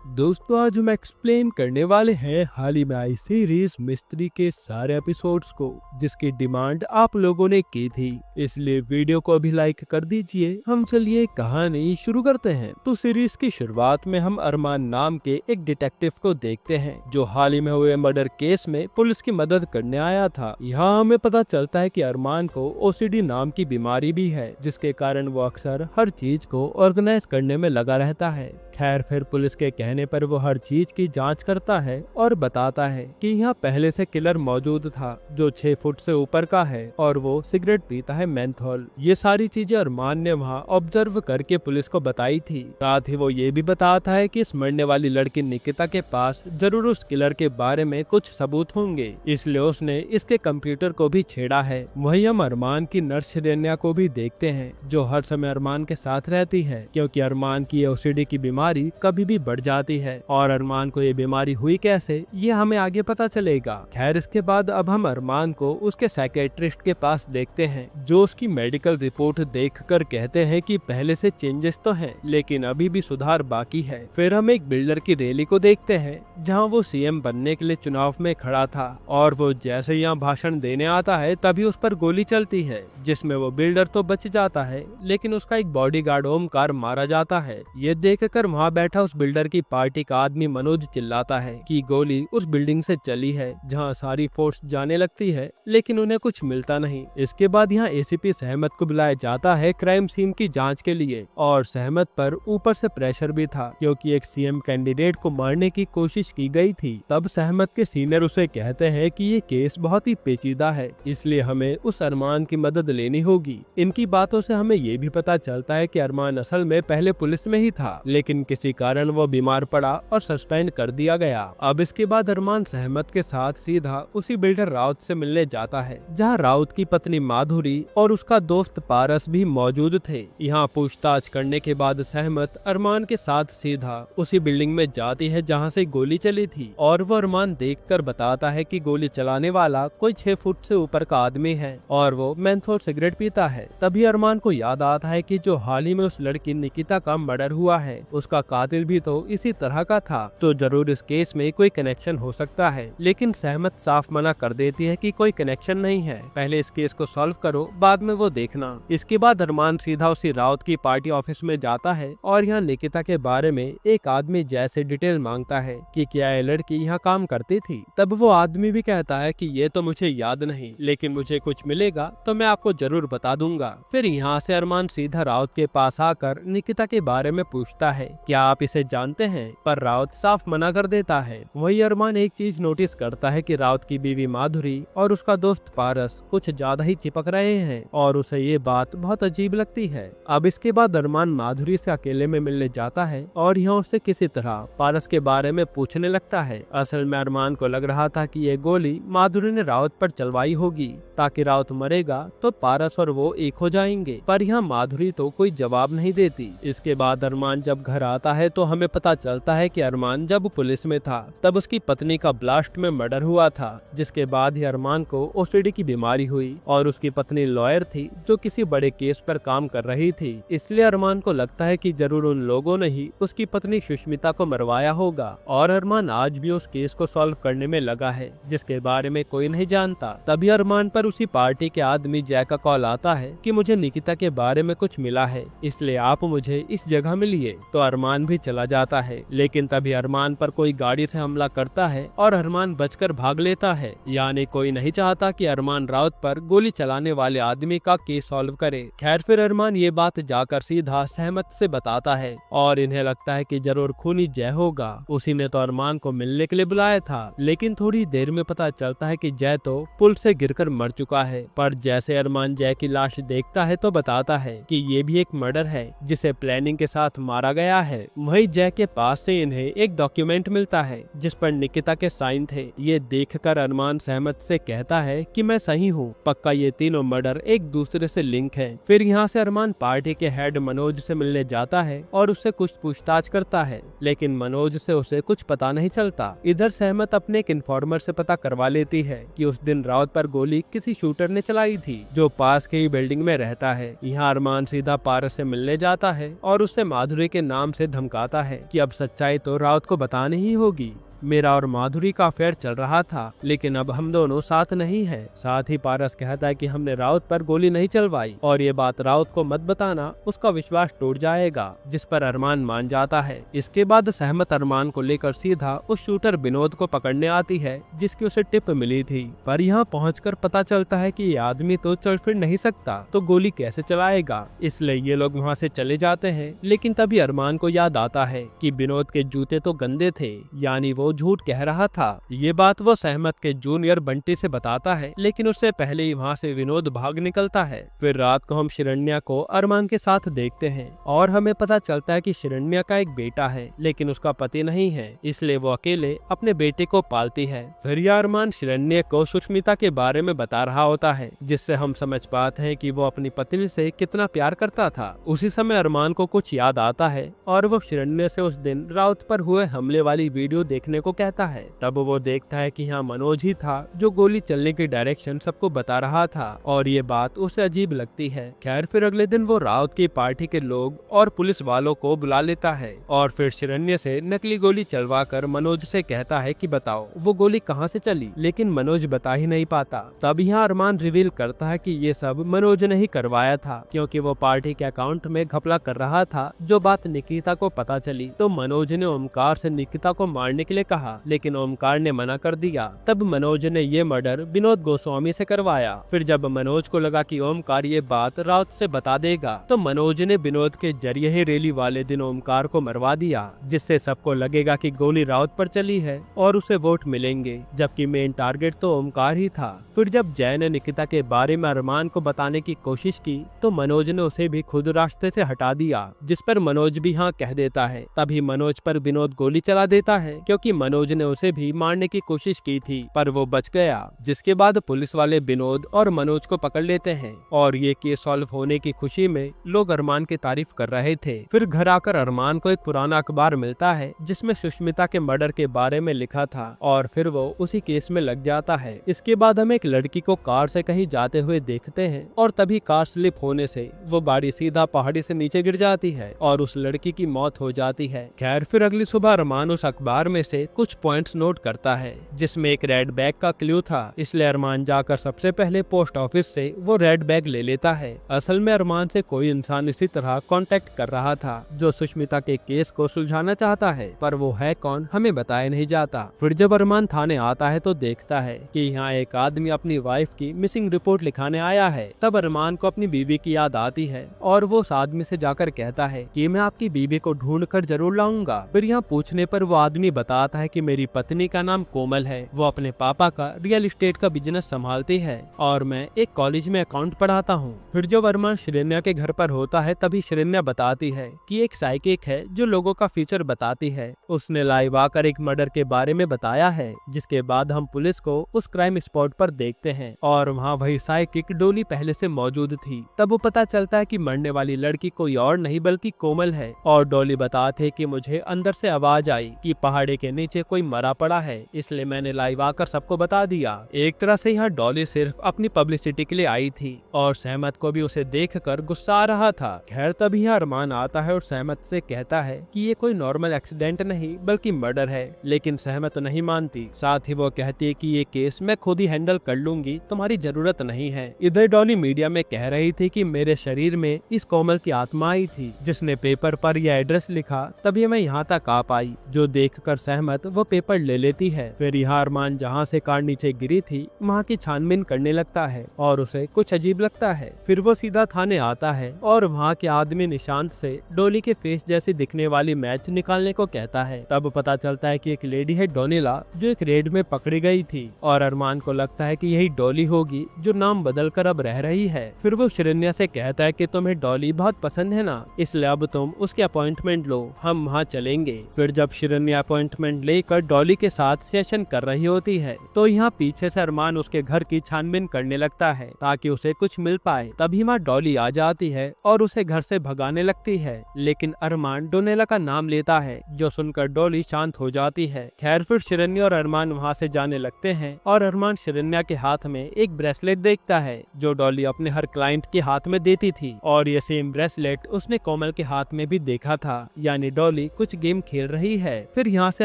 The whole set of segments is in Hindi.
दोस्तों आज हम एक्सप्लेन करने वाले हैं हाल ही में आई सीरीज मिस्ट्री के सारे एपिसोड्स को, जिसकी डिमांड आप लोगों ने की थी, इसलिए वीडियो को अभी लाइक कर दीजिए। हम चलिए कहानी शुरू करते हैं। तो सीरीज की शुरुआत में हम अरमान नाम के एक डिटेक्टिव को देखते हैं, जो हाल ही में हुए मर्डर केस में पुलिस की मदद करने आया था। यहाँ हमें पता चलता है कि अरमान को ओसीडी नाम की बीमारी भी है, जिसके कारण वो अक्सर हर चीज को ऑर्गेनाइज करने में लगा रहता है। खैर फिर पुलिस के कहने पर वो हर चीज की जांच करता है और बताता है कि यहाँ पहले से किलर मौजूद था, जो 6 फुट से ऊपर का है और वो सिगरेट पीता है मेंथोल। ये सारी चीजें अरमान ने वहाँ ऑब्जर्व करके पुलिस को बताई थी। साथ ही वो ये भी बताता है कि इस मरने वाली लड़की निकिता के पास जरूर उस किलर के बारे में कुछ सबूत होंगे, इसलिए उसने इसके कंप्यूटर को भी छेड़ा है। वही हम अरमान की नर्स शिरेन्या को भी देखते हैं, जो हर समय अरमान के साथ रहती है, क्योंकि अरमान की ओसीडी की बीमारी कभी भी बढ़ जाती है और अरमान को ये बीमारी हुई कैसे, ये हमें आगे पता चलेगा। खैर इसके बाद अब हम अरमान को उसके साइकेट्रिस्ट के पास देखते हैं, जो उसकी मेडिकल रिपोर्ट देखकर कहते हैं कि पहले से चेंजेस तो हैं, लेकिन अभी भी सुधार बाकी है। फिर हम एक बिल्डर की रैली को देखते हैं, जहां वो सीएम बनने के लिए चुनाव में खड़ा था और वो जैसे यहाँ भाषण देने आता है तभी उस पर गोली चलती है, जिसमें वो बिल्डर तो बच जाता है, लेकिन उसका एक बॉडीगार्ड ओमकार मारा जाता है। ये देखकर वहाँ बैठा उस बिल्डर की पार्टी का आदमी मनोज चिल्लाता है कि गोली उस बिल्डिंग से चली है जहाँ सारी फोर्स जाने लगती है, लेकिन उन्हें कुछ मिलता नहीं। इसके बाद यहाँ एसीपी सहमत को बुलाया जाता है क्राइम सीन की जांच के लिए, और सहमत पर ऊपर से प्रेशर भी था, क्योंकि एक सीएम कैंडिडेट को मारने की कोशिश की गई थी। तब सहमत के सीनियर उसे कहते हैं कि ये केस बहुत ही पेचीदा है, इसलिए हमें उस अरमान की मदद लेनी होगी। इनकी बातों से हमें ये भी पता चलता है कि अरमान असल में पहले पुलिस में ही था, लेकिन किसी कारण वो बीमार पड़ा और सस्पेंड कर दिया गया। अब इसके बाद अरमान सहमत के साथ सीधा उसी बिल्डर राउत से मिलने जाता है, जहां राउत की पत्नी माधुरी और उसका दोस्त पारस भी मौजूद थे। यहाँ पूछताछ करने के बाद सहमत अरमान के साथ सीधा उसी बिल्डिंग में जाती है जहाँ से गोली चली थी, और वो अरमान देखकर बताता है कि गोली चलाने वाला कोई 6 फुट से ऊपर का आदमी है और वो मेंथोल सिगरेट पीता है। तभी अरमान को याद आता है कि जो हाल ही में उस लड़की निकिता का मर्डर हुआ है, उसका कातिल भी तो इसी तरह का था, तो जरूर इस केस में कोई कनेक्शन हो सकता है। लेकिन सहमत साफ मना कर देती है कि कोई कनेक्शन नहीं है, पहले इस केस को सॉल्व करो, बाद में वो देखना। इसके बाद अरमान सीधा उसी राउत की पार्टी ऑफिस में जाता है और यहाँ निकिता के बारे में एक आदमी जैसे डिटेल मांगता है कि क्या ये लड़की यहाँ काम करती थी। तब वो आदमी भी कहता है कि ये तो मुझे याद नहीं, लेकिन मुझे कुछ मिलेगा तो मैं आपको जरूर बता दूंगा। फिर यहाँ से अरमान सीधा राउत के पास आकर निकिता के बारे में पूछता है, क्या आप इसे जानते हैं? पर राउत साफ मना कर देता है। वही अरमान एक चीज नोटिस करता है कि राउत की बीवी माधुरी और उसका दोस्त पारस कुछ ज्यादा ही चिपक रहे हैं, और उसे ये बात बहुत अजीब लगती है। अब इसके बाद अरमान माधुरी से अकेले में मिलने जाता है और यहाँ उससे किसी तरह पारस के बारे में पूछने लगता है। असल में अरमान को लग रहा था कि ये गोली माधुरी ने राउत पर चलवाई होगी, ताकि राउत मरेगा तो पारस और वो एक हो जाएंगे, पर यहाँ माधुरी तो कोई जवाब नहीं देती। इसके बाद अरमान जब घर आता है तो हमें पता चलता है कि अरमान जब पुलिस में था तब उसकी पत्नी का ब्लास्ट में मर्डर हुआ था, जिसके बाद ही अरमान को ओसीडी की बीमारी हुई और उसकी पत्नी लॉयर थी जो किसी बड़े केस पर काम कर रही थी। इसलिए अरमान को लगता है कि जरूर उन लोगों ने ही उसकी पत्नी सुष्मिता को मरवाया होगा, और अरमान आज भी उस केस को सॉल्व करने में लगा है, जिसके बारे में कोई नहीं जानता। तभी अरमान पर उसी पार्टी के आदमी जय का कॉल आता है कि मुझे निकिता के बारे में कुछ मिला है, इसलिए आप मुझे इस जगह मिलिए। तो अरमान भी चला जाता है, लेकिन तभी अरमान पर कोई गाड़ी से हमला करता है और अरमान बचकर भाग लेता है। यानी कोई नहीं चाहता कि अरमान राउत पर गोली चलाने वाले आदमी का केस सॉल्व करे। खैर फिर अरमान ये बात जाकर सीधा सहमत से बताता है, और इन्हें लगता है कि जरूर खूनी जय होगा, उसी ने तो अरमान को मिलने के लिए बुलाया था। लेकिन थोड़ी देर में पता चलता है कि जय तो पुल से गिरकर मर चुका है। पर जैसे अरमान जय की लाश देखता है तो बताता है कि ये भी एक मर्डर है, जिसे प्लानिंग के साथ मारा गया है। वही जय के पास से इन्हें एक डॉक्यूमेंट मिलता है जिस पर निकिता के साइन थे। ये देखकर अरमान सहमत से कहता है कि मैं सही हूँ, पक्का ये तीनों मर्डर एक दूसरे से लिंक है। फिर यहाँ से अरमान पार्टी के हेड मनोज से मिलने जाता है और उससे कुछ पूछताछ करता है, लेकिन मनोज से उसे कुछ पता नहीं चलता। इधर सहमत अपने एक इन्फॉर्मर से पता करवा लेती है कि उस दिन राउत पर गोली किसी शूटर ने चलाई थी, जो पास के ही बिल्डिंग में रहता है। यहाँ अरमान सीधा पारस से मिलने जाता है और उससे माधुरी के नाम उनसे धमकाता है कि अब सच्चाई तो राउत को बतानी ही होगी। मेरा और माधुरी का अफेयर चल रहा था, लेकिन अब हम दोनों साथ नहीं हैं। साथ ही पारस कहता है कि हमने राउत पर गोली नहीं चलवाई और ये बात राउत को मत बताना, उसका विश्वास टूट जाएगा, जिस पर अरमान मान जाता है। इसके बाद सहमत अरमान को लेकर सीधा उस शूटर विनोद को पकड़ने आती है जिसकी उसे टिप मिली थी। पर यहाँ पहुंचकर पता चलता है कि ये आदमी तो चल फिर नहीं सकता, तो गोली कैसे चलाएगा। इसलिए ये लोग वहाँ से चले जाते हैं। लेकिन तभी अरमान को याद आता है कि विनोद के जूते तो गंदे थे, यानी वो झूठ कह रहा था। ये बात वो सहमत के जूनियर बंटी से बताता है, लेकिन उससे पहले ही वहाँ से विनोद भाग निकलता है। फिर रात को हम शिरण्या को अरमान के साथ देखते हैं और हमें पता चलता है कि शिरण्या का एक बेटा है, लेकिन उसका पति नहीं है, इसलिए वो अकेले अपने बेटे को पालती है। फिर यह अरमान शिरण्या को सुष्मिता के बारे में बता रहा होता है, जिससे हम समझ पाते हैं कि वो अपनी पत्नी से कितना प्यार करता था। उसी समय अरमान को कुछ याद आता है और वो शिरण्या से उस दिन राउत पर हुए हमले वाली वीडियो देखने को कहता है। तब वो देखता है कि यहाँ मनोज ही था जो गोली चलने की डायरेक्शन सबको बता रहा था और ये बात उसे अजीब लगती है। खैर फिर अगले दिन वो राउत की पार्टी के लोग और पुलिस वालों को बुला लेता है और फिर शिरण्य से नकली गोली चलवा कर मनोज से कहता है कि बताओ वो गोली कहाँ से चली, लेकिन मनोज बता ही नहीं पाता। तब यहाँ अरमान रिवील करता है कि ये सब मनोज ने ही करवाया था, क्योंकि वो पार्टी के अकाउंट में घपला कर रहा था। जो बात निकिता को पता चली तो मनोज ने ओमकार से निकिता को मारने के लिए कहा, लेकिन ओमकार ने मना कर दिया। तब मनोज ने ये मर्डर विनोद गोस्वामी से करवाया। फिर जब मनोज को लगा कि ओमकार ये बात राउत से बता देगा, तो मनोज ने विनोद के जरिए ही रैली वाले दिन ओमकार को मरवा दिया, जिससे सबको लगेगा कि गोली राउत पर चली है और उसे वोट मिलेंगे, जबकि मेन टारगेट तो ओमकार ही था। फिर जब जय ने निकिता के बारे में अरमान को बताने की कोशिश की, तो मनोज ने उसे भी खुद रास्ते से हटा दिया, जिस पर मनोज भी हाँ कह देता है। तभी मनोज पर विनोद गोली चला देता है, क्योंकि मनोज ने उसे भी मारने की कोशिश की थी, पर वो बच गया। जिसके बाद पुलिस वाले विनोद और मनोज को पकड़ लेते हैं और ये केस सॉल्व होने की खुशी में लोग अरमान की तारीफ कर रहे थे। फिर घर आकर अरमान को एक पुराना अखबार मिलता है जिसमें सुष्मिता के मर्डर के बारे में लिखा था और फिर वो उसी केस में लग जाता है। इसके बाद हम एक लड़की को कार से कहीं जाते हुए देखते हैं और तभी कार स्लिप होने से वो गाड़ी सीधा पहाड़ी से नीचे गिर जाती है और उस लड़की की मौत हो जाती है। खैर फिर अगली सुबह अरमान उस अखबार में से कुछ पॉइंट्स नोट करता है, जिसमें एक रेड बैग का क्लू था। इसलिए अरमान जाकर सबसे पहले पोस्ट ऑफिस से वो रेड बैग ले लेता है। असल में अरमान से कोई इंसान इसी तरह कांटेक्ट कर रहा था जो सुष्मिता के केस को सुलझाना चाहता है, पर वो है कौन हमें बताया नहीं जाता। फिर जब अरमान थाने आता है तो देखता है कि यहाँ एक आदमी अपनी वाइफ की मिसिंग रिपोर्ट लिखाने आया है। तब अरमान को अपनी बीवी की याद आती है और वो उस आदमी से जाकर कहता है कि मैं आपकी बीवी को ढूंढ कर जरूर लाऊंगा। फिर यहाँ पूछने पर वो आदमी बताता है कि मेरी पत्नी का नाम कोमल है, वो अपने पापा का रियल एस्टेट का बिजनेस संभालती है और मैं एक कॉलेज में अकाउंट पढ़ाता हूँ। फिर जब अरमान शिरण्या के घर पर होता है तभी शिरण्या बताती है कि एक साइकिक है जो लोगों का फ्यूचर बताती है। उसने लाइव आकर एक मर्डर के बारे में बताया है। जिसके बाद हम पुलिस को उस क्राइम स्पॉट पर देखते हैं और वहाँ वही साइकिक डोली पहले से मौजूद थी। तब वो पता चलता है कि मरने वाली लड़की कोई और नहीं बल्कि कोमल है और डोली बताते है कि मुझे अंदर से आवाज आई कि पहाड़ी के नीचे कोई मरा पड़ा है, इसलिए मैंने लाइव आकर सबको बता दिया। एक तरह से यहाँ डॉली सिर्फ अपनी पब्लिसिटी के लिए आई थी और सहमत को भी उसे देखकर गुस्सा आ रहा था। खैर तभी यहाँ अरमान आता है और सहमत से कहता है कि ये कोई नॉर्मल एक्सीडेंट नहीं बल्कि मर्डर है, लेकिन सहमत नहीं मानती। साथ ही वो कहती है कि ये केस मैं खुद ही हैंडल कर लूंगी, तुम्हारी जरूरत नहीं है। इधर डॉली मीडिया में कह रही थी कि मेरे शरीर में इस कोमल की आत्मा आई थी जिसने पेपर पर यह एड्रेस लिखा, तभी मैं यहाँ तक आ पाई। जो देखकर सहमत वो पेपर ले लेती है। फिर यहाँ अरमान जहाँ से कार नीचे गिरी थी वहाँ की छानबीन करने लगता है और उसे कुछ अजीब लगता है। फिर वो सीधा थाने आता है और वहाँ के आदमी निशांत से डोली के फेस जैसी दिखने वाली मैच निकालने को कहता है। तब पता चलता है कि एक लेडी है डोनीला जो एक रेड में पकड़ी गई थी और अरमान को लगता है कि यही डॉली होगी जो नाम बदल कर अब रह रही है। फिर वो शिरण्या से कहता है कि तुम्हें डॉली बहुत पसंद है ना, इसलिए अब तुम उसकी अपॉइंटमेंट लो, हम वहाँ चलेंगे। फिर जब शिरण्या अपॉइंटमेंट लेकर डॉली के साथ सेशन कर रही होती है। तो यहाँ पीछे से अरमान उसके घर की छानबीन करने लगता है ताकि उसे कुछ मिल पाए। तभी वहाँ डॉली आ जाती है और उसे घर से भगाने लगती है, लेकिन अरमान डोनेला का नाम लेता है, जो सुनकर डॉली शांत हो जाती है। खैर फिर शिरन्या और अरमान वहाँ से जाने लगते हैं और अरमान शिरन्या के हाथ में एक ब्रेसलेट देखता है जो डॉली अपने हर क्लाइंट के हाथ में देती थी, और ये सेम ब्रेसलेट उसने कोमल के हाथ में भी देखा था, यानी डॉली कुछ गेम खेल रही है। फिर यहाँ से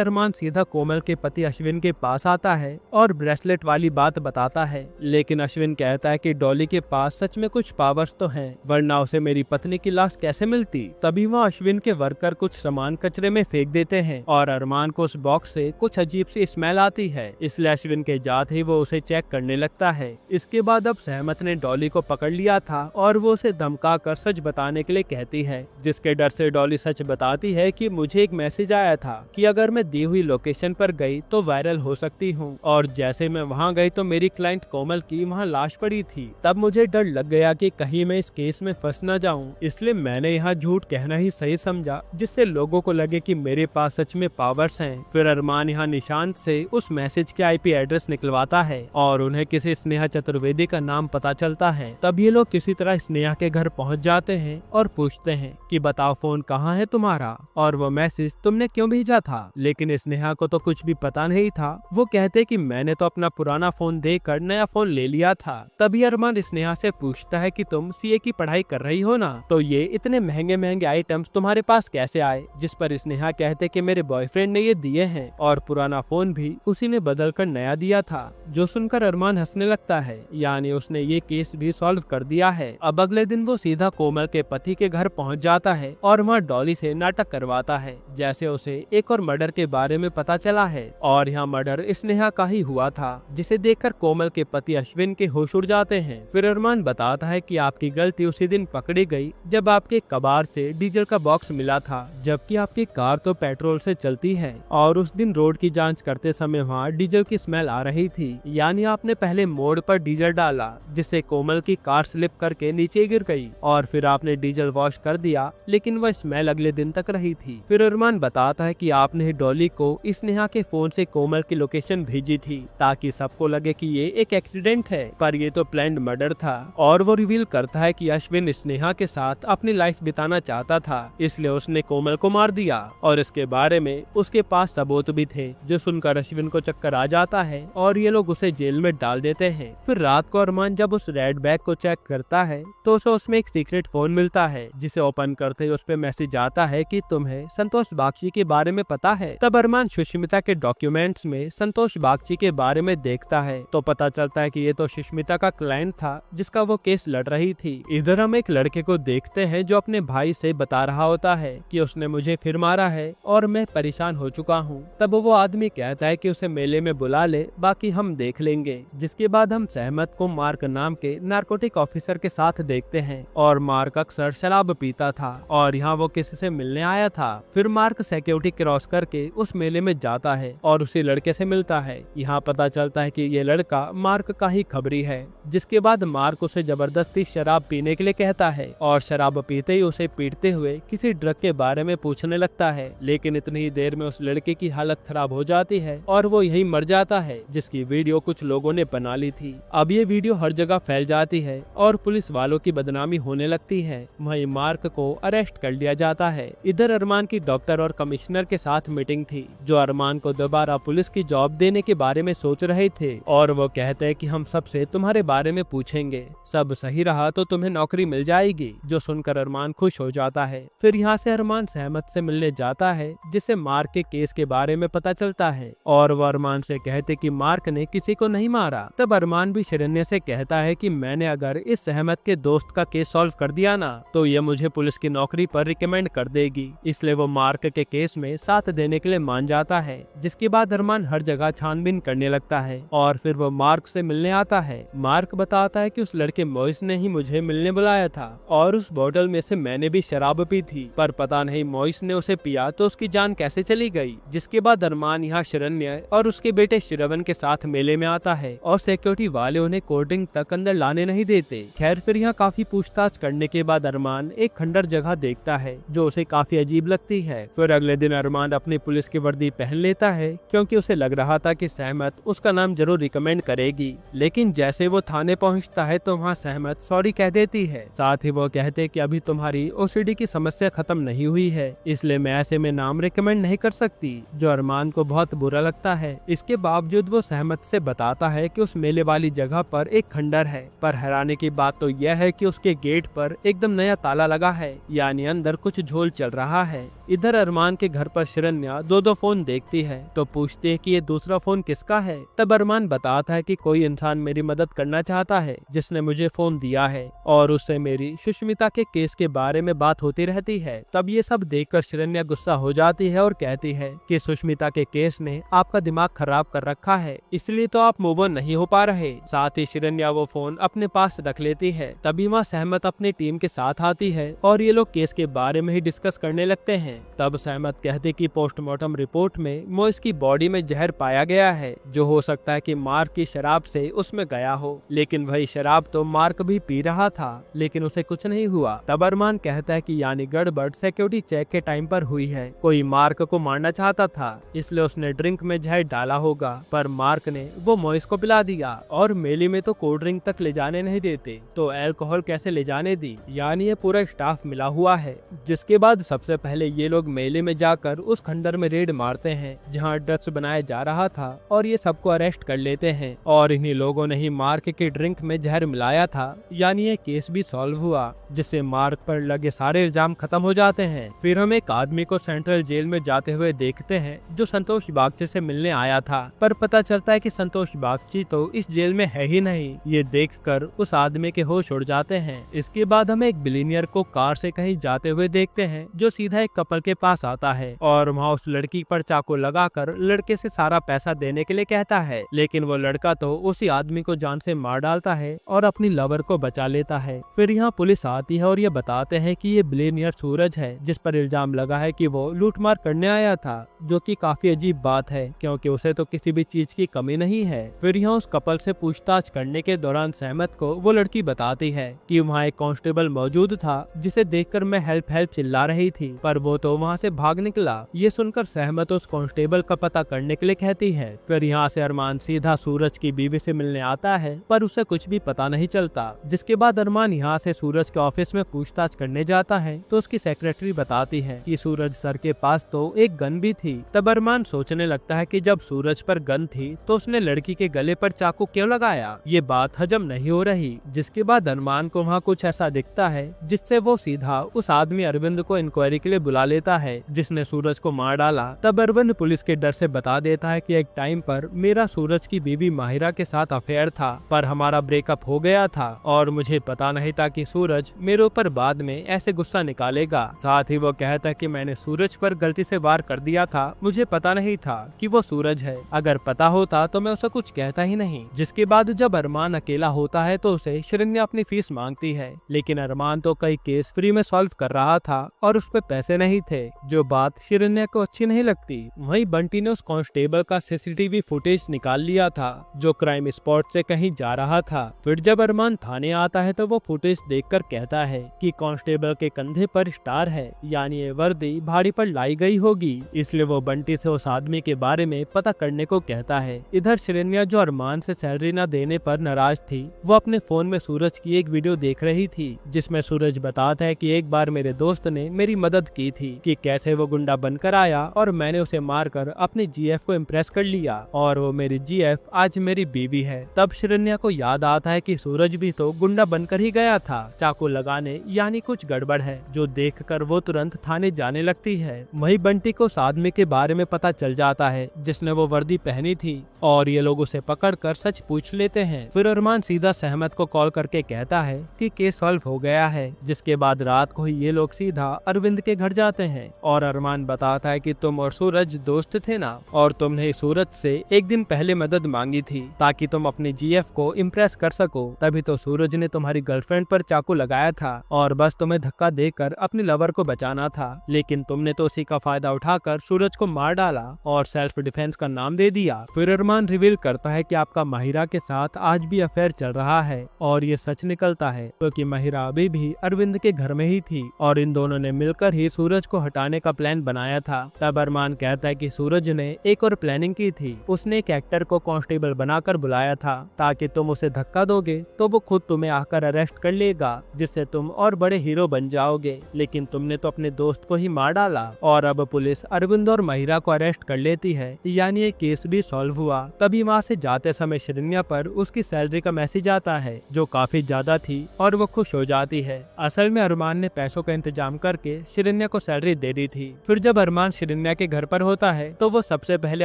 अरमान सीधा कोमल के पति अश्विन के पास आता है और ब्रेसलेट वाली बात बताता है, लेकिन अश्विन कहता है कि डॉली के पास सच में कुछ पावर्स तो हैं, वरना उसे मेरी पत्नी की लाश कैसे मिलती। तभी वहाँ अश्विन के वर्कर कुछ सामान कचरे में फेंक देते हैं और अरमान को उस बॉक्स से कुछ अजीब सी स्मेल आती है, इसलिए अश्विन के जाते ही वो उसे चेक करने लगता है। इसके बाद अब सहमत ने डॉली को पकड़ लिया था और वो उसे धमका कर सच बताने के लिए कहती है, जिसके डर से डॉली सच बताती है कि मुझे एक मैसेज आया था कि अगर मैं दी हुई लोकेशन पर गई तो वायरल हो सकती हूँ, और जैसे मैं वहाँ गई तो मेरी क्लाइंट कोमल की वहाँ लाश पड़ी थी। तब मुझे डर लग गया कि कहीं मैं इस केस में फंस न जाऊँ, इसलिए मैंने यहाँ झूठ कहना ही सही समझा, जिससे लोगों को लगे कि मेरे पास सच में पावर्स हैं। फिर अरमान यहाँ निशांत से उस मैसेज के IP एड्रेस निकलवाता है और उन्हें किसी स्नेहा चतुर्वेदी का नाम पता चलता है। तब ये लोग किसी तरह स्नेहा के घर पहुंच जाते हैं और पूछते हैं कि बताओ फोन कहाँ है तुम्हारा और वो मैसेज तुमने क्यों भेजा था। लेकिन स्नेहा को तो कुछ भी पता नहीं था। वो कहते कि मैंने तो अपना पुराना फोन देकर नया फोन ले लिया था। तभी अरमान स्नेहा से पूछता है कि तुम CA की पढ़ाई कर रही हो ना, तो ये इतने महंगे महंगे आइटम्स तुम्हारे पास कैसे आए। जिस पर स्नेहा कहते कि मेरे बॉयफ्रेंड ने ये दिए हैं और पुराना फोन भी उसी ने बदल कर नया दिया था। जो सुनकर अरमान हंसने लगता है, यानी उसने ये केस भी सॉल्व कर दिया है। अब अगले दिन वो सीधा कोमल के पति के घर पहुंच जाता है और वहाँ डॉली से नाटक करवाता है जैसे उसे एक और मर्डर के बारे में पता चला है, और यहाँ मर्डर स्नेहा का ही हुआ था, जिसे देखकर कोमल के पति अश्विन के होश उड़ जाते हैं। फिर अरमान बताता है कि आपकी गलती उसी दिन पकड़ी गई जब आपके कबाड़ से डीजल का बॉक्स मिला था, जबकि आपकी कार तो पेट्रोल से चलती है, और उस दिन रोड की जांच करते समय वहाँ डीजल की स्मेल आ रही थी, यानी आपने पहले मोड़ पर डीजल डाला जिससे कोमल की कार स्लिप करके नीचे गिर गई, और फिर आपने डीजल वॉश कर दिया, लेकिन वह स्मेल अगले दिन तक रही थी। फिर अरमान बताता है कि आपने डॉली को स्नेहा के फोन से कोमल की लोकेशन भेजी थी ताकि सबको लगे कि ये एक एक्सीडेंट है, पर ये तो प्लान्ड मर्डर था। और वो रिवील करता है कि अश्विन स्नेहा के साथ अपनी लाइफ बिताना चाहता था, इसलिए उसने कोमल को मार दिया, और इसके बारे में उसके पास सबूत भी थे। जो सुनकर अश्विन को चक्कर आ जाता है और ये लोग उसे जेल में डाल देते हैं। फिर रात को अरमान जब उस रेड बैग को चेक करता है तो उसे उसमें एक सीक्रेट फोन मिलता है, जिसे ओपन करते ही उस पे मैसेज आता है कि तुम्हें संतोष बागची के बारे में पता है। तब अरमान सुष्मिता के डॉक्यूमेंट्स में संतोष बागची के बारे में देखता है तो पता चलता है कि ये तो सुष्मिता का क्लाइंट था जिसका वो केस लड़ रही थी। इधर हम एक लड़के को देखते हैं जो अपने भाई से बता रहा होता है कि उसने मुझे फिर मारा है और मैं परेशान हो चुका हूँ। तब वो आदमी कहता है कि उसे मेले में बुला ले, बाकी हम देख लेंगे। जिसके बाद हम सहमत को मार्क नाम के नारकोटिक ऑफिसर के साथ देखते हैं, और मार्क अक्सर शराब पीता था और यहाँ वो किसी से मिलने आया था। फिर मार्क सिक्योरिटी क्रॉस करके उस मेले में जाता है और उसी लड़के से मिलता है। यहाँ पता चलता है कि ये लड़का मार्क का ही खबरी है। जिसके बाद मार्क उसे जबरदस्ती शराब पीने के लिए कहता है और शराब पीते ही उसे पीटते हुए किसी ड्रग के बारे में पूछने लगता है, लेकिन इतनी ही देर में उस लड़के की हालत खराब हो जाती है और वो यही मर जाता है, जिसकी वीडियो कुछ लोगों ने बना ली थी। अब ये वीडियो हर जगह फैल जाती है और पुलिस वालों की बदनामी होने लगती है। वहीं मार्क को अरेस्ट कर लिया जाता है। इधर अरमान की डॉक्टर और कमिश्नर के साथ मीटिंग थी, जो अरमान को दोबारा पुलिस की जॉब देने के बारे में सोच रहे थे, और वो कहते हैं कि हम सबसे तुम्हारे बारे में पूछेंगे, सब सही रहा तो तुम्हें नौकरी मिल जाएगी। जो सुनकर अरमान खुश हो जाता है। फिर यहाँ से अरमान सहमत से मिलने जाता है, जिससे मार्क के केस के बारे में पता चलता है, और वो अरमान से कहते कि मार्क ने किसी को नहीं मारा। तब अरमान भी शिरन्या से कहता है कि मैंने अगर इस सहमत के दोस्त का केस सॉल्व कर दिया ना, तो ये मुझे पुलिस की नौकरी पर रिकमेंड कर देगी, इसलिए वो मार्क के केस में साथ देने के लिए मान जाता है। जिसके बाद अरमान हर जगह छानबीन करने लगता है और फिर वो मार्क से मिलने आता है। मार्क बताता है कि उस लड़के मोइस ने ही मुझे मिलने बुलाया था और उस बोतल में से मैंने भी शराब पी थी, पर पता नहीं मोइस ने उसे पिया तो उसकी जान कैसे चली गई। जिसके बाद अरमान यहाँ शिरन्या और उसके बेटे श्रवण के साथ मेले में आता है और सिक्योरिटी वाले उन्हें कोल्ड ड्रिंक तक अंदर लाने नहीं देते। खैर फिर यहाँ काफी पूछताछ करने के बाद अरमान एक खंडर जगह देखता है जो उसे काफी अजीब लगती है। फिर अगले दिन अरमान अपनी पुलिस की वर्दी पहन लेता है क्योंकि उसे लग रहा था कि सहमत उसका नाम जरूर रिकमेंड करेगी। लेकिन जैसे वो थाने पहुंचता है तो वहाँ सहमत सॉरी कह देती है। साथ ही वो कहते कि अभी तुम्हारी ओसीडी की समस्या खत्म नहीं हुई है, इसलिए मैं ऐसे में नाम रिकमेंड नहीं कर सकती, जो अरमान को बहुत बुरा लगता है। इसके बावजूद वो सहमत से बताता है कि उस मेले वाली जगह पर एक खंडर है, पर हैरानी की बात तो यह है कि उसके गेट पर एकदम नया ताला लगा है, यानी अंदर कुछ झोल चल रहा है। इधर अरमान के घर पर शिरन्या दो फोन देखती है तो पूछती है कि ये दूसरा फोन किसका है। तब अरमान बताता है कि कोई इंसान मेरी मदद करना चाहता है जिसने मुझे फोन दिया है और उससे मेरी सुष्मिता के केस के बारे में बात होती रहती है। तब ये सब देखकर शिरन्या गुस्सा हो जाती है और कहती है कि सुष्मिता के केस ने आपका दिमाग खराब कर रखा है, इसलिए तो आप मूव ऑन नहीं हो पा रहे। साथ ही शिरन्या वो फोन अपने पास रख लेती है। तभी वहाँ सहमत अपनी टीम के साथ आती है और ये लोग केस के बारे में ही डिस्कस करने लगते हैं। तब सहमत कहते कि पोस्टमार्टम रिपोर्ट में मोइस की बॉडी में जहर पाया गया है, जो हो सकता है कि मार्क की शराब से उसमें गया हो, लेकिन वही शराब तो मार्क भी पी रहा था, लेकिन उसे कुछ नहीं हुआ। तब अरमान कहता है कि यानी गड़बड़ सिक्योरिटी चेक के टाइम पर हुई है, कोई मार्क को मारना चाहता था इसलिए उसने ड्रिंक में जहर डाला होगा, पर मार्क ने वो मोइस को पिला दिया। और मेले में तो कोल्ड ड्रिंक तक ले जाने नहीं देते, तो अल्कोहल कैसे ले जाने दी, यानी ये पूरा स्टाफ मिला हुआ है। जिसके बाद सबसे पहले ये लोग मेले में जाकर उस खंडर में रेड मारते हैं जहाँ ड्रग्स बनाया जा रहा था और ये सबको अरेस्ट कर लेते हैं। और इन्हीं लोगों ने ही मार्क के ड्रिंक में जहर मिलाया था, यानी ये केस भी सॉल्व हुआ, जिससे मार्क पर लगे सारे इल्जाम खत्म हो जाते हैं। फिर हम एक आदमी को सेंट्रल जेल में जाते हुए देखते हैं जो संतोष बागची से मिलने आया था, पर पता चलता है कि संतोष बागची तो इस जेल में है ही नहीं। ये देखकर उस आदमी के होश उड़ जाते हैं। इसके बाद हम एक बिलीनियर को कार से कहीं जाते हुए देखते हैं जो सीधा एक कपल के पास आता है और वहाँ उस लड़की पर चाकू लगाकर लड़के से सारा पैसा देने के लिए कहता है, लेकिन वो लड़का तो उसी आदमी को जान से मार डालता है और अपनी लवर को बचा लेता है। फिर यहाँ पुलिस आती है और ये बताते हैं कि ये बिलीनियर सूरज है जिस पर इल्जाम लगा है कि वो लूटमार करने आया था, जो कि काफी अजीब बात है क्योंकि उसे तो किसी भी चीज की कमी नहीं है। फिर यहाँ उस कपल से पूछताछ करने के दौरान सहमत को वो लड़की बताती है कि वहाँ एक कांस्टेबल मौजूद था जिसे देखकर मैं हेल्प हेल्प चिल्ला रही थी, पर वो तो वहाँ से भाग निकला। ये सुनकर सहमत उस कांस्टेबल का पता करने के लिए कहती है। फिर यहाँ से अरमान सीधा सूरज की बीवी से मिलने आता है, पर उसे कुछ भी पता नहीं चलता। जिसके बाद अरमान यहाँ से सूरज के ऑफिस में पूछताछ करने जाता है तो उसकी सेक्रेटरी बताती है कि सूरज सर के पास तो एक गन भी थी। तब अरमान सोचने लगता है कि जब सूरज पर गन थी तो उसने लड़की के गले पर चाकू क्यों लगाया, ये बात हजम नहीं हो रही। जिसके बाद अरमान को वहाँ कुछ ऐसा दिखता है जिससे वो सीधा उस आदमी अरविंद को इंक्वायरी के लिए बुला लेता है जिसने सूरज को मार डाला। तब अरविंद पुलिस के डर से बता देता है कि एक टाइम पर मेरा सूरज की बीवी माहिरा के साथ अफेयर था, पर हमारा ब्रेकअप हो गया था और मुझे पता नहीं था कि सूरज मेरे ऊपर बाद में ऐसे गुस्सा निकालेगा। साथ ही वो कहता है कि मैंने सूरज पर गलती से वार कर दिया था, मुझे पता नहीं था कि वो सूरज है, अगर पता होता तो मैं उसे कुछ कहता ही नहीं। जिसके बाद जब अरमान अकेला होता है तो उसे शिरन्या अपनी फीस मांगती है, लेकिन अरमान तो कई केस फ्री में सॉल्व कर रहा था और उस पे पैसे नहीं थे, जो बात शिरन्या को अच्छी नहीं लगती। वहीं बंटी ने उस कांस्टेबल का सीसीटीवी फुटेज निकाल लिया था जो क्राइम स्पॉट से कहीं जा रहा था। फिर जब अरमान थाने आता है तो वो फुटेज देखकर कहता है कि कांस्टेबल के कंधे पर स्टार है, यानी ये वर्दी भाड़ी पर लाई गई होगी, इसलिए वो बंटी से उस आदमी के बारे में पता करने को कहता है। इधर शिरन्या जो अरमान से सैलरी न देने पर नाराज थी, वो अपने फोन में सूरज की एक वीडियो देख रही थी जिसमें सूरज बताता है कि एक बार मेरे दोस्त ने मेरी मदद की थी कि कैसे वो गुंडा बनकर आया और मैंने उसे मारकर अपनी जीएफ को इम्प्रेस कर लिया और वो मेरी जीएफ आज मेरी बीवी है। तब शिरन्या को याद आता है कि सूरज भी तो गुंडा बनकर ही गया था चाकू लगाने, यानी कुछ गड़बड़ है, जो देखकर वो तुरंत थाने जाने लगती है। वही बंटी को उस आदमी के बारे में पता चल जाता है जिसने वो वर्दी पहनी थी और ये लोग उसे पकड़कर सच पूछ लेते हैं। फिर अरमान सीधा सहमत को कॉल करके कहता है कि केस सॉल्व हो गया है। जिसके बाद रात को ही ये लोग सीधा अरविंद के घर जाते हैं और अरमान बताता है कि तुम और सूरज दोस्त थे ना, और तुमने सूरज से एक दिन पहले मदद मांगी थी ताकि तुम अपनी जीएफ को इम्प्रेस कर सको, तभी तो सूरज ने तुम्हारी गर्लफ्रेंड पर चाकू लगाया था और बस तुम्हें धक्का देकर अपनी लवर को बचाना था, लेकिन तुमने तो उसी का फायदा उठाकर सूरज को मार डाला और सेल्फ डिफेंस का नाम दे दिया। फिर अरमान रिवील करता है कि आपका माहिरा के साथ आज भी अफेयर चल रहा है और ये सच निकलता है क्योंकि माहिरा अभी भी अरविंद के घर में ही थी और इन दोनों ने मिलकर ही सूरज को हटाने का प्लान बनाया था। तब अरमान कहता है कि सूरज ने एक और प्लानिंग की थी। उसने एक एक्टर को कांस्टेबल बनाकर बुलाया था ताकि तुम उसे धक्का दोगे तो वो खुद तुम्हें आकर अरेस्ट कर लेगा, जिससे तुम और बड़े हीरो बन जाओगे। लेकिन तुमने तो अपने दोस्त को ही मार डाला। और अब पुलिस अरविंद और महिरा को अरेस्ट कर लेती है, यानी ये केस भी सॉल्व हुआ। तभी वहाँ से जाते समय शिरन्या पर उसकी सैलरी का मैसेज आता है जो काफी ज्यादा थी और वो खुश हो जाती है। असल में अरमान ने पैसों का इंतजाम करके शिरन्या को सैलरी दे दी थी। फिर जब अरमान शिरन्या के घर पर होता है तो वो सबसे पहले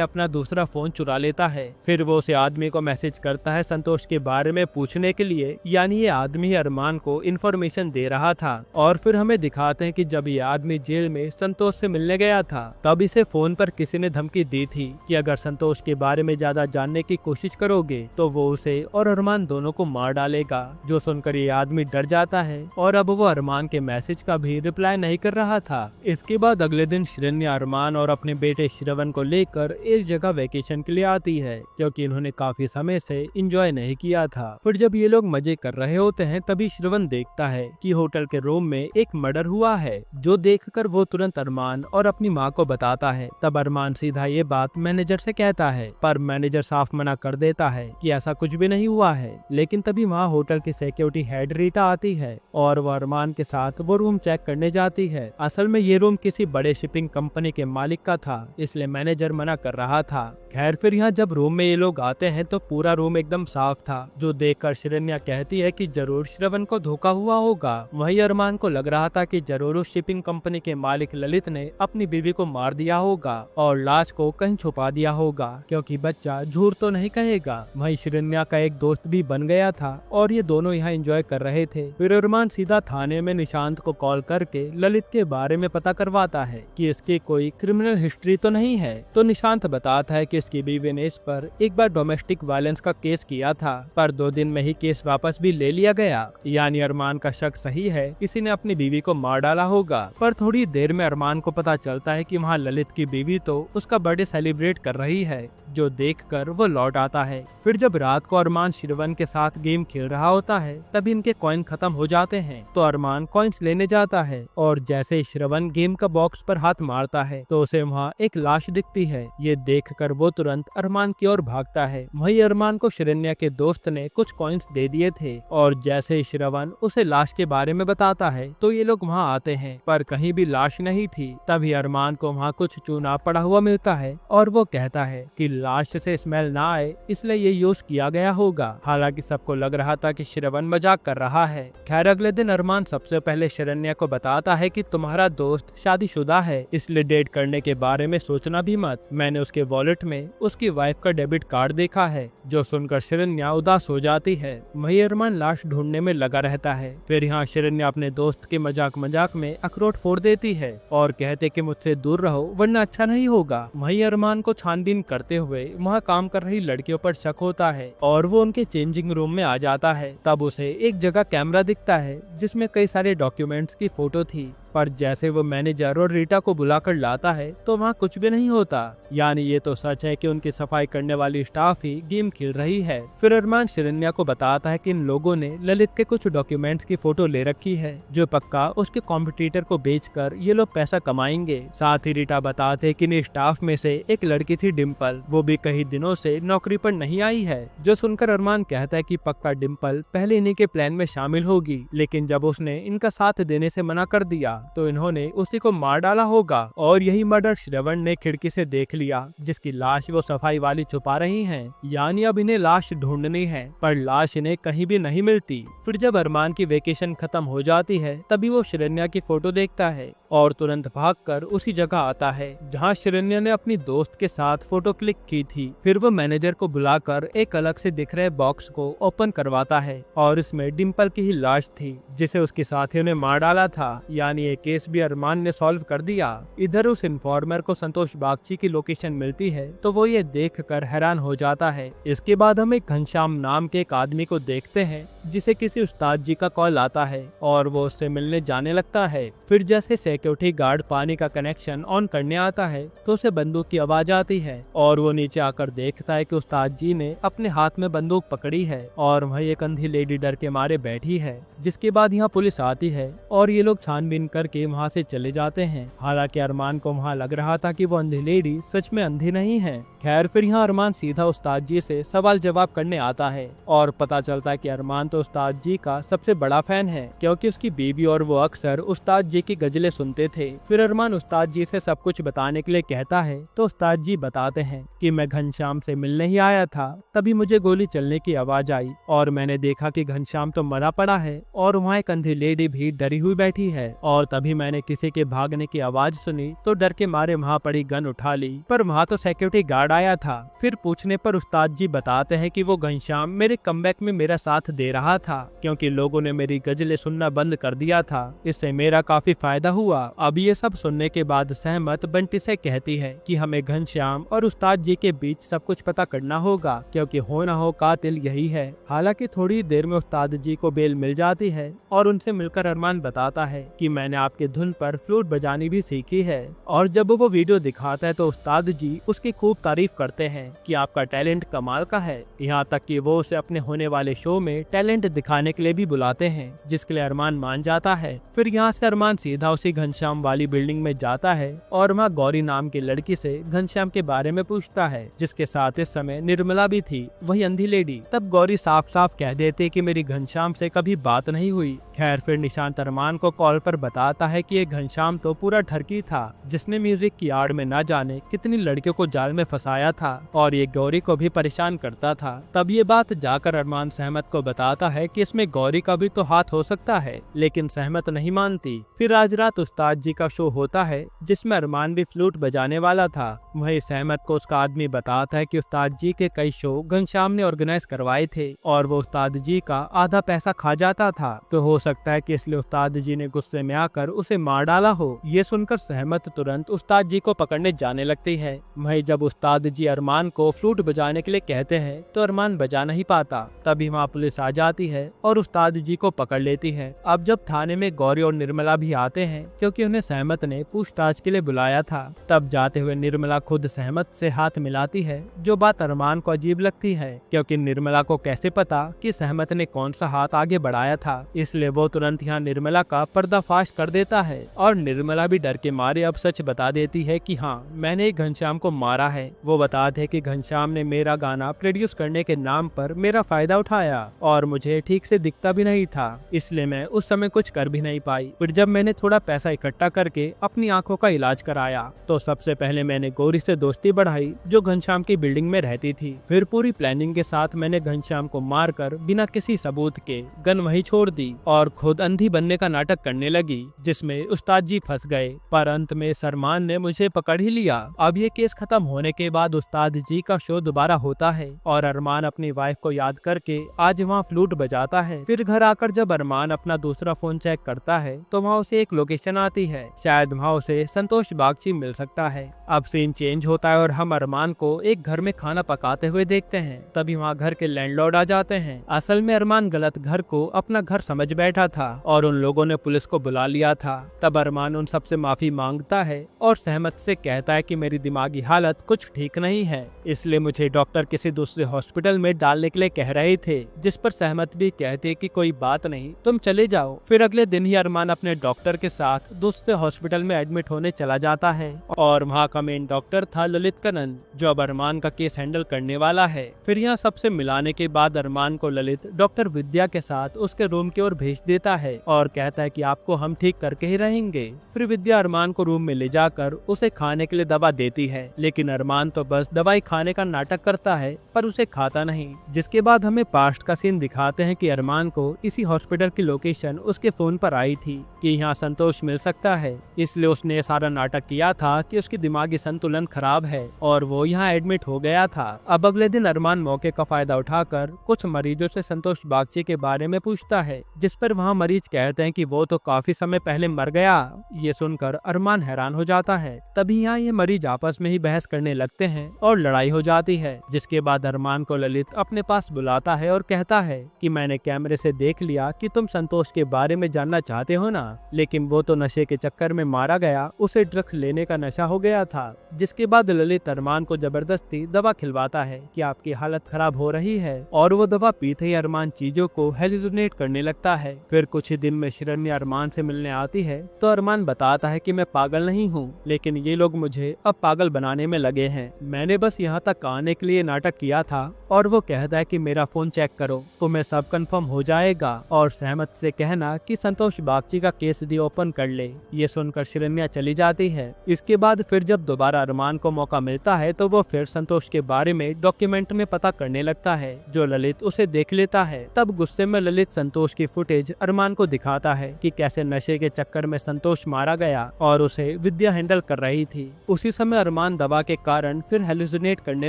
अपना दूसरा फोन चुरा लेता है। फिर वो उसे आदमी को मैसेज करता है संतोष के बारे में पूछने के लिए, यानी ये आदमी अरमान को इन्फॉर्मेशन दे रहा था। और फिर हमें दिखाते हैं कि जब ये आदमी जेल में संतोष से मिलने गया था तब इसे फोन पर किसी ने धमकी दी थी कि अगर संतोष के बारे में ज्यादा जानने की कोशिश करोगे तो वो उसे और अरमान दोनों को मार डालेगा। जो सुनकर ये आदमी डर जाता है और अब वो अरमान के मैसेज का भी रिप्लाई नहीं कर रहा था। इसके बाद अगले दिन शिरन्या अरमान और अपने बेटे श्रवण को लेकर एक जगह वेकेशन के लिए आती है, क्योंकि इन्होंने काफी समय से एंजॉय नहीं किया था। फिर जब ये लोग मजे कर रहे होते हैं तभी श्रवण देखता है कि होटल के रूम में एक मर्डर हुआ है, जो देखकर वो तुरंत अरमान और अपनी माँ को बताता है। तब अरमान सीधा ये बात मैनेजर से कहता है, पर मैनेजर साफ मना कर देता है कि ऐसा कुछ भी नहीं हुआ है। लेकिन तभी वहाँ होटल की सिक्योरिटी हेड रीटा आती है और वो अरमान के साथ वो रूम चेक करने जाती है। असल में ये रूम किसी बड़े शिपिंग कंपनी के मालिक का था, इसलिए मैनेजर मना कर रहा था। खैर फिर यहाँ जब रूम में ये लोग आते हैं तो पूरा रूम एकदम साफ था, जो देखकर शिरन्या कहती है कि जरूर श्रवण को धोखा हुआ होगा। वही अरमान को लग रहा था कि जरूर उस शिपिंग कंपनी के मालिक ललित ने अपनी बीवी को मार दिया होगा और लाश को कहीं छुपा दिया होगा, क्योंकि बच्चा झूठ तो नहीं कहेगा। वही शिरन्या का एक दोस्त भी बन गया था और ये दोनों यहाँ एंजॉय कर रहे थे। फिर अरमान सीधा थाने में निशांत को कॉल करके ललित के बारे में पता करवाता है कि इसकी कोई क्रिमिनल हिस्ट्री तो नहीं है। तो निशांत बताता है कि इसकी बीवी ने इस पर एक बार डोमेस्टिक वायलेंस का केस किया था, पर 2 दिन में ही केस वापस भी ले लिया गया। यानी अरमान का शक सही है, किसी ने अपनी बीवी को मार डाला होगा। पर थोड़ी देर में अरमान को पता चलता है कि वहाँ ललित की बीवी तो उसका बर्थडे सेलिब्रेट कर रही है, जो देखकर वो लौट आता है। फिर जब रात को अरमान श्रवण के साथ गेम खेल रहा होता है तभी इनके कॉइन खत्म हो जाते हैं। तो अरमान कॉइन्स लेने जाता है और जैसे श्रवण गेम का बॉक्स पर हाथ मारता है तो उसे वहाँ एक लाश दिखती है। ये देखकर वो तुरंत अरमान की ओर भागता है। वही अरमान को शिरन्या के दोस्त ने कुछ कॉइन्स दे दिए थे और जैसे श्रवण उसे लाश के बारे में बताता है तो ये लोग वहाँ आते हैं, पर कहीं भी लाश नहीं थी। तभी अरमान को वहाँ कुछ चूना पड़ा हुआ मिलता है और वो कहता है कि लाश से स्मेल ना आए इसलिए ये यूज किया गया होगा। हालांकि सबको लग रहा था कि श्रवण मजाक कर रहा है। खैर अगले दिन अरमान सबसे पहले शिरन्या को बताता है कि तुम्हारा दोस्त शादीशुदा है, इसलिए डेट करने के बारे में सोचना भी मत। मैंने उसके वॉलेट में उसकी वाइफ का डेबिट कार्ड देखा है। जो सुनकर शिरन्या उदास हो जाती है। वही अरमान लाश ढूंढने में लगा रहता है। फिर यहाँ शिरन्या अपने दोस्त के मजाक में अखरोट फोड़ देती है और कहते कि मुझसे दूर रहो वरना अच्छा नहीं होगा। वही अरमान को छानबीन करते हुए वहाँ काम कर रही लड़कियों पर शक होता है और वो उनके चेंजिंग रूम में आ जाता है। तब उसे एक जगह कैमरा दिखता है जिसमें कई सारे डॉक्यूमेंट्स की फोटो थी, पर जैसे वो मैनेजर और रीटा को बुलाकर लाता है तो वहाँ कुछ भी नहीं होता। यानी ये तो सच है कि उनकी सफाई करने वाली स्टाफ ही गेम खेल रही है। फिर अरमान शिरन्या को बताता है कि इन लोगों ने ललित के कुछ डॉक्यूमेंट्स की फोटो ले रखी है, जो पक्का उसके कॉम्पिटिटर को बेचकर ये लोग पैसा कमाएंगे। साथ ही रीटा बताते कि इन स्टाफ में से एक लड़की थी डिम्पल, वो भी कई दिनों से नौकरी पर नहीं आई है। जो सुनकर अरमान कहता है कि पक्का डिम्पल पहले इन्हीं के प्लान में शामिल होगी, लेकिन जब उसने इनका साथ देने से मना कर दिया तो इन्होंने उसी को मार डाला होगा। और यही मर्डर श्रवण ने खिड़की से देख लिया, जिसकी लाश वो सफाई वाली छुपा रही हैं। यानी अब इन्हें लाश ढूंढनी है, पर लाश इन्हें कहीं भी नहीं मिलती। फिर जब अरमान की वेकेशन खत्म हो जाती है तभी वो शिरन्या की फोटो देखता है और तुरंत भागकर उसी जगह आता है जहां शिरन्या ने अपनी दोस्त के साथ फोटो क्लिक की थी। फिर वो मैनेजर को बुलाकर एक अलग से दिख रहे बॉक्स को ओपन करवाता है और इसमें डिम्पल की ही लाश थी, जिसे उसके साथियों ने मार डाला था। यानी ये केस भी अरमान ने सॉल्व कर दिया। इधर उस इन्फॉर्मर को संतोष बागची की लोकेशन मिलती है तो वो ये देखकर हैरान हो जाता है। इसके बाद हम एक घनश्याम नाम के एक आदमी को देखते हैं जिसे किसी उस्ताद जी का कॉल आता है और वो उससे मिलने जाने लगता है। फिर जैसे सिक्योरिटी गार्ड पानी का कनेक्शन ऑन करने आता है तो उसे बंदूक की आवाज आती है और वो नीचे आकर देखता है कि उस्ताद जी ने अपने हाथ में बंदूक पकड़ी है और वही एक अंधी लेडी डर के मारे बैठी है। जिसके बाद यहाँ पुलिस आती है और ये लोग छानबीन करके वहाँ से चले जाते हैं। हालांकि अरमान को वहाँ लग रहा था कि वो अंधी लेडी सच में अंधी नहीं है। खैर फिर यहाँ अरमान सीधा उस्ताद जी से सवाल जवाब करने आता है और पता चलता है कि अरमान तो उस्ताद जी का सबसे बड़ा फैन है, क्योंकि उसकी बीवी और वो अक्सर उस्ताद जी की गजलें सुनते थे। फिर अरमान उस्ताद जी से सब कुछ बताने के लिए कहता है तो उस्ताद जी बताते हैं कि मैं घनश्याम से मिलने ही आया था, तभी मुझे गोली चलने की आवाज आई और मैंने देखा कि घनश्याम तो मरा पड़ा है और वहाँ एक अंधी लेडी भी डरी हुई बैठी है और तभी मैंने किसी के भागने की आवाज सुनी तो डर के मारे वहाँ पड़ी गन उठा ली, पर वहाँ तो सिक्योरिटी गार्ड आया था। फिर पूछने पर उस्ताद जी बताते हैं कि वो घनश्याम मेरे कमबैक में मेरा साथ दे रहा था, क्योंकि लोगों ने मेरी गजलें सुनना बंद कर दिया था, इससे मेरा काफी फायदा हुआ। अब ये सब सुनने के बाद सहमत बंटी से कहती है कि हमें घनश्याम और उस्ताद जी के बीच सब कुछ पता करना होगा, क्योंकि हो न हो कातिल यही है। हालांकि थोड़ी देर में उस्ताद जी को बेल मिल जाती है और उनसे मिलकर अरमान बताता है कि मैंने आपके धुन पर फ्लूट बजानी भी सीखी है। और जब वो वीडियो दिखाता है तो उस्ताद जी उसकी खूब तारीफ करते हैं कि आपका टैलेंट कमाल का है। यहाँ तक कि वो उसे अपने होने वाले शो में टैलेंट दिखाने के लिए भी बुलाते हैं, जिसके लिए अरमान मान जाता है। फिर यहाँ से अरमान सीधा उसी घनश्याम वाली बिल्डिंग में जाता है और वहाँ गौरी नाम की लड़की से घनश्याम के बारे में पूछता है, जिसके साथ इस समय निर्मला भी थी, वही अंधी लेडी। तब गौरी साफ साफ कह देते कि मेरी घनश्याम से कभी बात नहीं हुई। खैर फिर निशांत अरमान को कॉल पर बताता है कि ये घनश्याम तो पूरा ठरकी था, जिसने म्यूजिक की आड़ में न जाने कितनी लड़कियों को जाल में फंसाया था और ये गौरी को भी परेशान करता था। तब ये बात जाकर अरमान सहमत को बताता है कि इसमें गौरी का भी तो हाथ हो सकता है, लेकिन सहमत नहीं मानती। फिर आज रात उस्ताद जी का शो होता है जिसमें अरमान भी फ्लूट बजाने वाला था। वही सहमत को उसका आदमी बताता है कि उस्ताद जी के कई शो घनश्याम ने ऑर्गेनाइज करवाए थे और वो उस्ताद जी का आधा पैसा खा जाता था, तो हो सकता है कि इसलिए उस्ताद जी ने गुस्से में आकर उसे मार डाला हो। ये सुनकर सहमत तुरंत उस्ताद जी को पकड़ने जाने लगती है। वही जब उस्ताद जी अरमान को फ्लूट बजाने के लिए कहते हैं तो अरमान बजा नहीं पाता। तभी वहाँ पुलिस आ जाती है और उस्ताद जी को पकड़ लेती है। अब जब थाने में गौरी और निर्मला भी आते हैं, क्योंकि उन्हें सहमत ने पूछताछ के लिए बुलाया था, तब जाते हुए निर्मला खुद सहमत से हाथ मिलाती है, जो बात अरमान को अजीब लगती है, क्योंकि निर्मला को कैसे पता कि सहमत ने कौन सा हाथ आगे बढ़ाया था। इसलिए वो तुरंत यहाँ निर्मला का पर्दाफाश कर देता है और निर्मला भी डर के मारे अब सच बता देती है कि हाँ, मैंने घनश्याम को मारा है। वो बताते हैं कि घनश्याम ने मेरा गाना प्रोड्यूस करने के नाम पर मेरा फायदा उठाया और मुझे ठीक से दिखता भी नहीं था, इसलिए मैं उस समय कुछ कर भी नहीं पाई। फिर जब मैंने थोड़ा पैसा इकट्ठा करके अपनी आंखों का इलाज कराया तो सबसे पहले मैंने गौरी से दोस्ती बढ़ाई, जो घनश्याम की बिल्डिंग में रहती थी। फिर पूरी प्लानिंग के साथ मैंने घनश्याम को मारकर बिना किसी सबूत के गन वहीं छोड़ दी और खुद अंधी बनने का नाटक करने लगी, जिसमें उस्ताद जी फंस गए, पर अंत में सरमान ने मुझे पकड़ ही लिया। अब ये केस खत्म होने के बाद उस्ताद जी का शो दोबारा होता है और अरमान अपनी वाइफ को याद करके आज वहाँ फ्लूट बजाता है। फिर घर आकर जब अरमान अपना दूसरा फोन चेक करता है तो वहाँ उसे एक लोकेशन आती है, शायद वहाँ उसे संतोष बागची मिल सकता है। अब सीन चेंज होता है और हम अरमान को एक घर में खाना पकाते हुए देखते हैं। तभी वहाँ घर के लैंडलॉर्ड आ जाते हैं। असल में अरमान गलत घर को अपना घर समझ बैठा था और उन लोगों ने पुलिस को बुला लिया था। तब अरमान उन सबसे माफी मांगता है और सहमत से कहता है कि मेरी दिमागी हालत कुछ ठीक नहीं है, इसलिए मुझे डॉक्टर किसी दूसरे हॉस्पिटल में डालने के लिए कह रहे थे, जिस पर सहमत भी कहते कि कोई बात नहीं, तुम चले जाओ। फिर अगले दिन ही अरमान अपने डॉक्टर के साथ दूसरे हॉस्पिटल में एडमिट होने चला जाता है और वहाँ का मेन डॉक्टर था ललित कनन, जो अब अरमान का केस हैंडल करने वाला है। फिर यहाँ सबसे मिलाने के बाद अरमान को ललित डॉक्टर विद्या के साथ उसके रूम की ओर भेज देता है और कहता है कि आपको हम ठीक करके ही रहेंगे। फिर विद्या अरमान को रूम में ले जाकर उसे खाने के लिए दवा देती है, लेकिन अरमान तो बस दवाई खाने का नाटक करता है पर उसे खाता नहीं। जिसके बाद हमें पास्ट का सीन दिखाते हैं कि अरमान को इसी हॉस्पिटल की लोकेशन उसके फोन पर आई थी कि यहाँ संतोष मिल सकता है, इसलिए उसने सारा नाटक किया था कि उसकी दिमागी संतुलन खराब है और वो यहाँ एडमिट हो गया था। अब अगले दिन अरमान मौके का फायदा उठाकर कुछ मरीजों से संतोष बागची के बारे में पूछता है, जिस पर वहाँ मरीज कहते हैं कि वो तो काफी समय पहले मर गया। ये सुनकर अरमान हैरान हो जाता है। तभी यहाँ ये मरीज आपस में ही बहस करने लगते हैं और लड़ाई हो जाती है। जिसके बाद अरमान को ललित अपने पास बुलाता है और कहता है कि मैंने कैमरे से देख लिया कि तुम संतोष के बारे में जानना चाहते हो ना, लेकिन वो तो नशे के चक्कर में मारा गया उसे ड्रग्स लेने का नशा हो गया था। जिसके बाद ललित अरमान को जबरदस्ती दवा खिलवाता है कि आपकी हालत खराब हो रही है, और वो दवा पीते ही अरमान चीजों को हेलुसिनेट करने लगता है। फिर कुछ ही दिन में शिरण्या अरमान से मिलने आती है तो अरमान बताता है कि मैं पागल नहीं हूँ, लेकिन ये लोग मुझे अब पागल बनाने में लगे हैं। मैंने बस यहाँ तक आने के लिए नाटक किया था। और वो कहता है कि मेरा फोन चेक करो तो मैं सब कंफर्म हो जाएगा, और सहमत से कहना कि संतोष बागची का केस डी ओपन कर ले। ये सुनकर शिरण्या चली जाती है। इसके बाद फिर जब दोबारा अरमान को मौका मिलता है तो वो फिर संतोष के बारे में डॉक्यूमेंट में पता करने लगता है, जो ललित उसे देख लेता है। तब गुस्से में ललित संतोष की फुटेज अरमान को दिखाता है कि कैसे नशे के चक्कर में संतोष मारा गया और उसे विद्या हैंडल कर रही थी। उसी समय अरमान दवा के कारण फिर हेलुसिनेट करने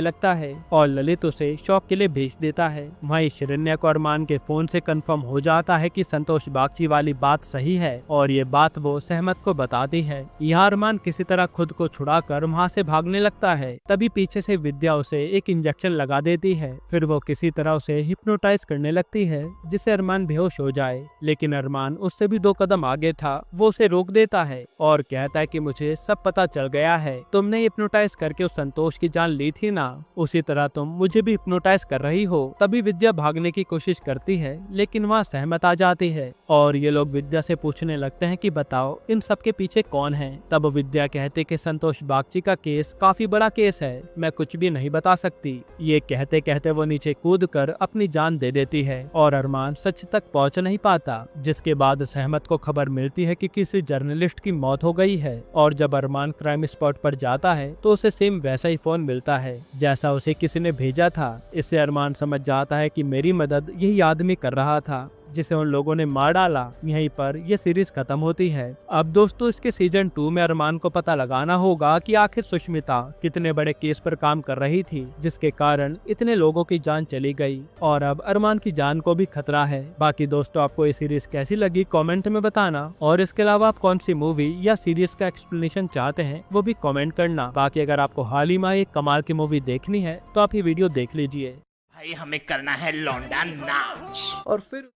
लगता है और ललित उसे शॉक के लिए भेज देता है। वहीं शिरण्या को अरमान के फोन से कंफर्म हो जाता है कि संतोष बागची वाली बात सही है, और ये बात वो सहमत को बताती है। यहाँ अरमान किसी तरह खुद को छुड़ाकर वहाँ से भागने लगता है। तभी पीछे से विद्या उसे एक इंजेक्शन लगा देती है। फिर वो किसी तरह उसे हिप्नोटाइज करने लगती है जिससे अरमान बेहोश हो जाए, लेकिन अरमान उससे भी 2 कदम आगे था। वो उसे रोक देता है और कहता है कि मुझे सब पता चल गया है, तुमने हिप्नोटाइज करके उस संतोष की जान ली थी ना, उसी तरह तुम मुझे भी हिप्नोटाइज कर रही हो। तभी विद्या भागने की कोशिश करती है, लेकिन वहाँ सहमत आ जाती है और ये लोग विद्या से पूछने लगते हैं कि बताओ इन सब के पीछे कौन है। तब विद्या कहते कि संतोष बागची का केस काफी बड़ा केस है, मैं कुछ भी नहीं बता सकती। ये कहते कहते वो नीचे कूदकर अपनी जान दे देती है और अरमान सच तक पहुंच नहीं पाता। जिसके बाद सहमत को खबर मिलती है कि किसी जर्नलिस्ट की मौत हो गई है, और जब अरमान क्राइम स्पॉट पर जाता है तो उसे सेम वैसा ही फोन मिलता है जैसा उसे किसी ने भेजा था। इससे अरमान समझ जाता है कि मेरी मदद यही आदमी कर रहा था जिसे उन लोगों ने मार डाला। यहीं पर ये सीरीज खत्म होती है। अब दोस्तों इसके सीजन 2 में अरमान को पता लगाना होगा कि आखिर सुष्मिता कितने बड़े केस पर काम कर रही थी जिसके कारण इतने लोगों की जान चली गई, और अब अरमान की जान को भी खतरा है। बाकी दोस्तों आपको ये सीरीज कैसी लगी कमेंट में बताना, और इसके अलावा आप कौन सी मूवी या सीरीज का एक्सप्लेनेशन चाहते हैं वो भी कमेंट करना। बाकी अगर आपको हाल ही में एक कमाल की मूवी देखनी है तो आप ये वीडियो देख लीजिए। भाई हमें करना है लौंडा नाच। और फिर